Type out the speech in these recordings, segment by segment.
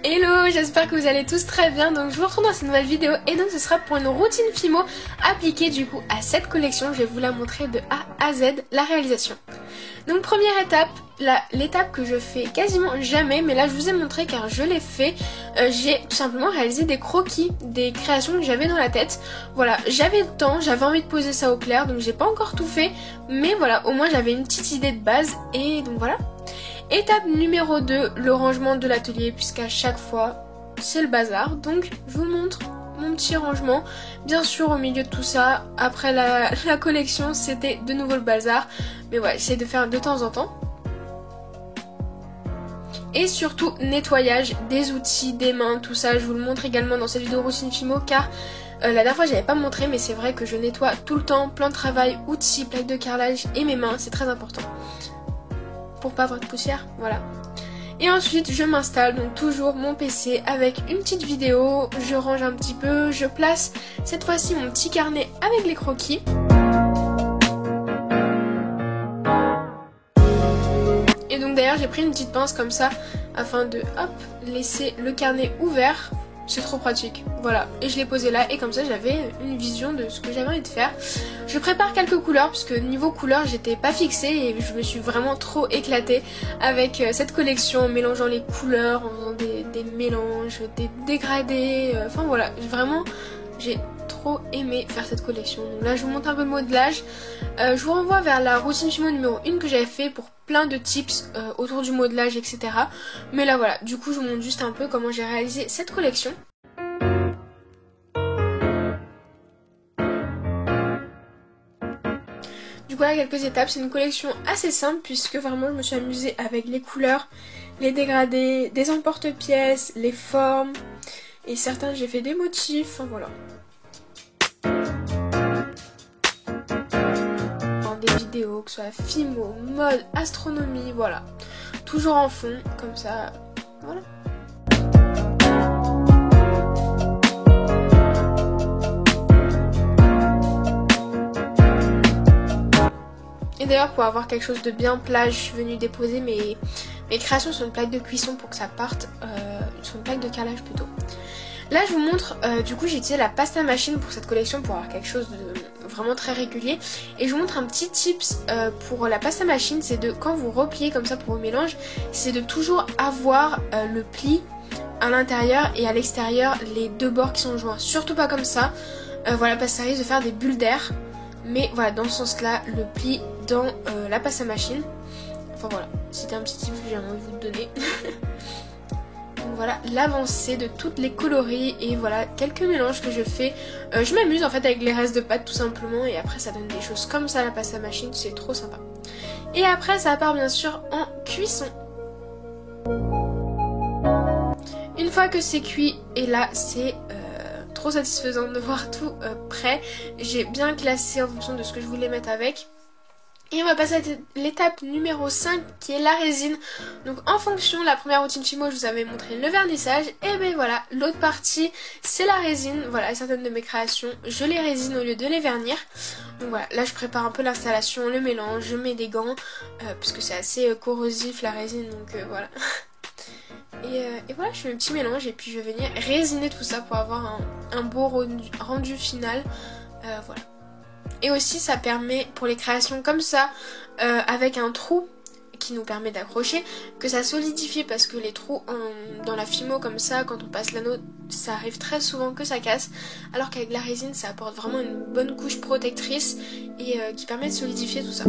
Hello, j'espère que vous allez tous très bien. Donc je vous retrouve dans cette nouvelle vidéo et donc ce sera pour une routine Fimo appliquée du coup à cette collection. Je vais vous la montrer de A à Z, la réalisation. Donc première étape, l'étape que je fais quasiment jamais, mais là je vous ai montré car je l'ai fait. J'ai tout simplement réalisé des croquis, des créations que j'avais dans la tête. Voilà, j'avais le temps, j'avais envie de poser ça au clair, donc j'ai pas encore tout fait. Mais voilà, au moins j'avais une petite idée de base et donc voilà. Étape numéro 2, le rangement de l'atelier, puisqu'à chaque fois c'est le bazar. Donc je vous montre mon petit rangement. Bien sûr au milieu de tout ça, après la collection c'était de nouveau le bazar. Mais ouais, j'essaie de faire de temps en temps. Et surtout nettoyage des outils, des mains, tout ça. Je vous le montre également dans cette vidéo routine Fimo car la dernière fois j'avais pas montré, mais c'est vrai que je nettoie tout le temps, plan de travail, outils, plaques de carrelage et mes mains, c'est très important. Pour pas avoir de poussière, voilà. Et ensuite je m'installe, donc toujours mon PC avec une petite vidéo, je range un petit peu, je place cette fois-ci mon petit carnet avec les croquis. Et donc d'ailleurs j'ai pris une petite pince comme ça afin de hop laisser le carnet ouvert. C'est trop pratique, voilà, et je l'ai posé là et comme ça j'avais une vision de ce que j'avais envie de faire. Je prépare quelques couleurs puisque niveau couleurs j'étais pas fixée et je me suis vraiment trop éclatée avec cette collection en mélangeant les couleurs, en faisant des mélanges, des dégradés, enfin voilà, vraiment j'ai trop aimé faire cette collection. Donc là je vous montre un peu le modelage, je vous renvoie vers la routine Fimo numéro 1 que j'avais fait pour plein de tips autour du modelage etc. Mais là voilà, du coup je vous montre juste un peu comment j'ai réalisé cette collection. Du coup là quelques étapes, c'est une collection assez simple puisque vraiment je me suis amusée avec les couleurs, les dégradés, des emporte-pièces, les formes et certains j'ai fait des motifs, enfin voilà. Des vidéos, que ce soit Fimo, mode, astronomie, voilà. Toujours en fond, comme ça, voilà. Et d'ailleurs pour avoir quelque chose de bien plat, je suis venue déposer mes créations sur une plaque de cuisson pour que ça parte, sur une plaque de carrelage plutôt. Là je vous montre, du coup j'ai utilisé la pasta machine pour cette collection pour avoir quelque chose de vraiment très régulier. Et je vous montre un petit tips pour la pasta machine, c'est de quand vous repliez comme ça pour vos mélanges, c'est de toujours avoir le pli à l'intérieur et à l'extérieur, les deux bords qui sont joints. Surtout pas comme ça, voilà, parce que ça risque de faire des bulles d'air. Mais voilà, dans ce sens là, le pli dans la pasta machine. Enfin voilà, c'était un petit tip que j'ai envie de vous donner. Donc voilà l'avancée de toutes les coloris et voilà quelques mélanges que je fais. Je m'amuse en fait avec les restes de pâte tout simplement et après ça donne des choses comme ça la pasta machine, c'est trop sympa. Et après ça part bien sûr en cuisson. Une fois que c'est cuit et là c'est trop satisfaisant de voir tout prêt. J'ai bien classé en fonction de ce que je voulais mettre avec. Et on va passer à l'étape numéro 5 qui est la résine. Donc en fonction, la première routine Fimo je vous avais montré le vernissage. Et ben voilà, l'autre partie c'est la résine. Voilà, certaines de mes créations, je les résine au lieu de les vernir. Donc voilà, là je prépare un peu l'installation, le mélange, je mets des gants. Parce que c'est assez corrosif la résine, donc voilà. Et voilà, je fais un petit mélange et puis je vais venir résiner tout ça pour avoir un beau rendu final. Voilà. Et aussi ça permet pour les créations comme ça avec un trou qui nous permet d'accrocher que ça solidifie parce que les trous dans la Fimo comme ça quand on passe l'anneau ça arrive très souvent que ça casse alors qu'avec la résine ça apporte vraiment une bonne couche protectrice et qui permet de solidifier tout ça.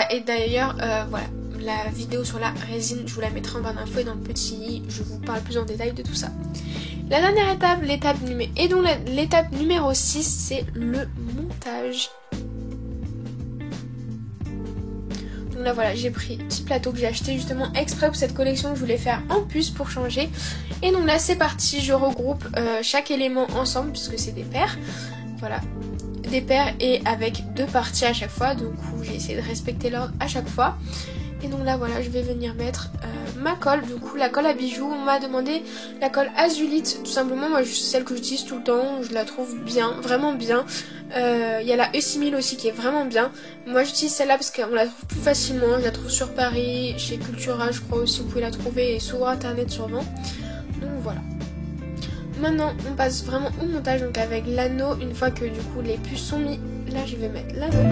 Et d'ailleurs voilà, la vidéo sur la résine je vous la mettrai en barre d'infos et dans le petit i je vous parle plus en détail de tout ça. La dernière étape, l'étape numéro 6 c'est le montage. Donc là voilà, j'ai pris un petit plateau que j'ai acheté justement exprès pour cette collection que je voulais faire en plus pour changer. Et donc là c'est parti, je regroupe chaque élément ensemble puisque c'est des paires. Voilà, des paires et avec deux parties à chaque fois, donc j'ai essayé de respecter l'ordre à chaque fois. Et donc là voilà, je vais venir mettre ma colle, du coup la colle à bijoux. On m'a demandé la colle azulite, tout simplement. Moi celle que j'utilise tout le temps, je la trouve bien, vraiment bien. Il y a la E6000 aussi qui est vraiment bien. Moi j'utilise celle-là parce qu'on la trouve plus facilement. Je la trouve sur Paris, chez Cultura je crois aussi, vous pouvez la trouver, et sur internet sûrement. Donc voilà. Maintenant on passe vraiment au montage, donc avec l'anneau. Une fois que du coup les puces sont mis, là je vais mettre l'anneau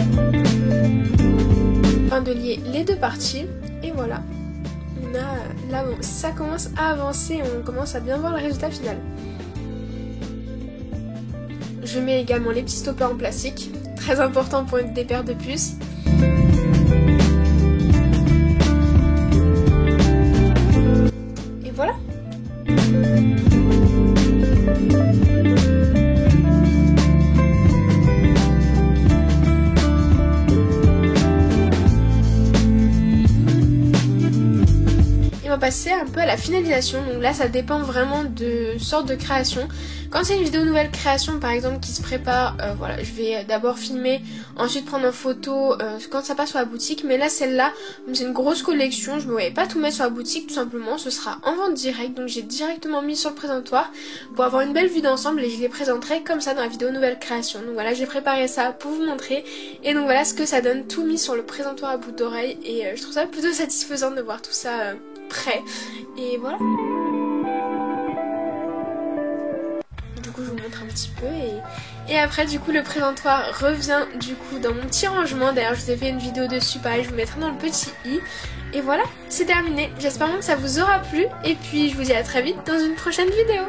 afin de lier les deux parties. Et voilà, on a là bon, ça commence à avancer, on commence à bien voir le résultat final. Je mets également les petits stoppers en plastique, très important pour des paires de puces. Et voilà. Passer un peu à la finalisation, donc là ça dépend vraiment de sorte de création. Quand c'est une vidéo nouvelle création par exemple qui se prépare, voilà, je vais d'abord filmer, ensuite prendre en photo quand ça passe sur la boutique. Mais là celle-là, c'est une grosse collection, je me voyais pas tout mettre sur la boutique tout simplement, ce sera en vente directe, donc j'ai directement mis sur le présentoir pour avoir une belle vue d'ensemble et je les présenterai comme ça dans la vidéo nouvelle création. Donc voilà, j'ai préparé ça pour vous montrer, et donc voilà ce que ça donne, tout mis sur le présentoir à bout d'oreille, et je trouve ça plutôt satisfaisant de voir tout ça prêt. Et voilà. Du coup je vous montre un petit peu, et après du coup le présentoir revient du coup dans mon petit rangement. D'ailleurs je vous ai fait une vidéo dessus, pareil je vous mettrai dans le petit i. Et voilà, c'est terminé. J'espère que ça vous aura plu, et puis je vous dis à très vite dans une prochaine vidéo.